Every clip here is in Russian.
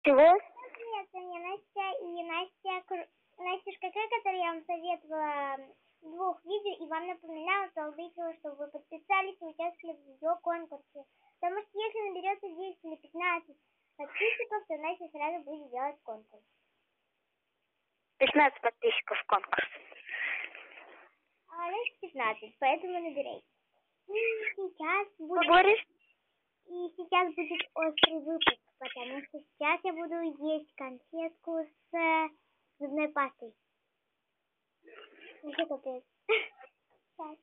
Чего? Привет, я Настя, и Настя ШКК, которую я вам советовала в 2 видео, и вам напоминала, чтобы вы подписались и участвовали в видеоконкурсе. Потому что если наберется 10 или 15 подписчиков, то Настя сразу будет делать конкурс. 15 подписчиков конкурс. А Настя 15, поэтому наберите. И сейчас будет острый выпуск, потому что сейчас я буду есть конфетку с зубной пастой. Еще капец. Сейчас.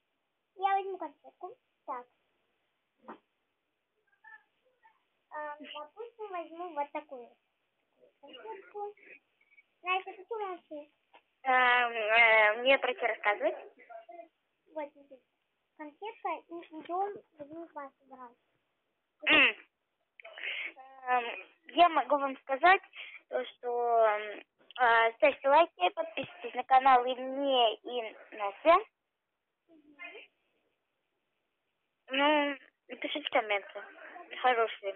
Я возьму конфетку. Так. Допустим, возьму вот такую конфетку. Настя, ты что молчишь? Мне про тебя рассказывать? Вот здесь конфетка, и идем зубную пасту брать. Я могу вам сказать, что ставьте лайки, подписывайтесь на канал и мне, и Настя. Ну, и пишите комменты. Хорошие.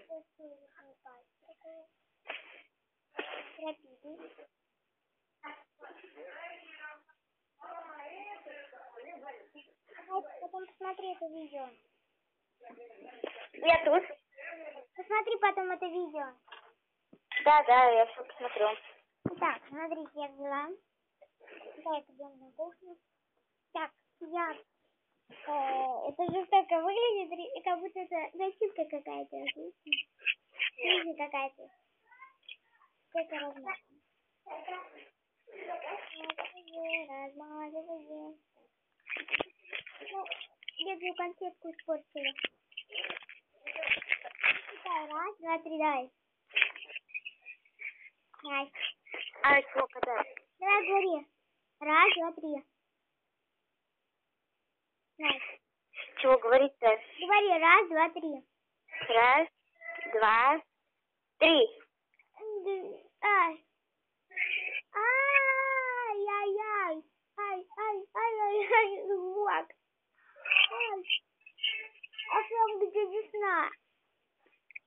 Потом посмотри это видео. Я тут. Посмотри потом это видео. Да, я все посмотрю. Итак, смотрите, я взяла. Так, идем на кухню. Так, я... это жестоко выглядит, как будто это защитка какая-то. Жизнь какая-то. Сколько размах. Размазываем. Ну, бедную конфетку испортила. Раз, два, три, давай. Раз. А сколько, да? Давай говори. Раз, два, три. Раз. Чего говорить-то? Говори, раз, два, три. Раз, два, три. Ай. Ай-яй-яй. Ай-ай-ай-ай-ай. Вот. Ай. А прям где весна.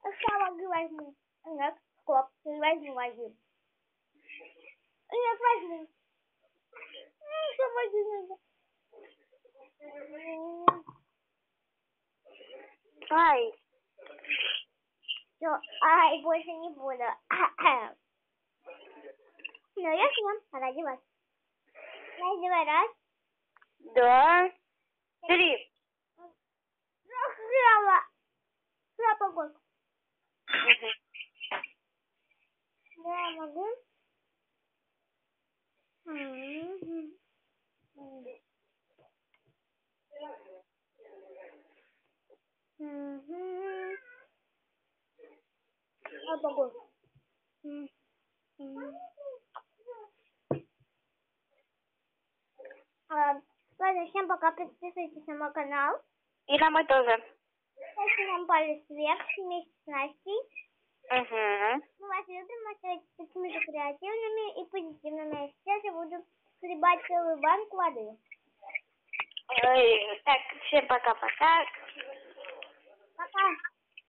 Салок возьму. Нет, стоп. Возьму. Нет, возьму. Что возьму? Ай. Все, ай, больше не буду. Ну, я съем, ради вас. Давай, раз. Два, три. Захрела. Погодку. Да, могу. Погодку. Ладно, всем пока, подписывайтесь на мой канал. И на мой тоже. Ставьте нам палец вверх вместе с Настей. Мы вас любим, оставайтесь такими же креативными и позитивными. Сейчас я буду хлебать целую банку воды. Так, всем пока-пока. Пока.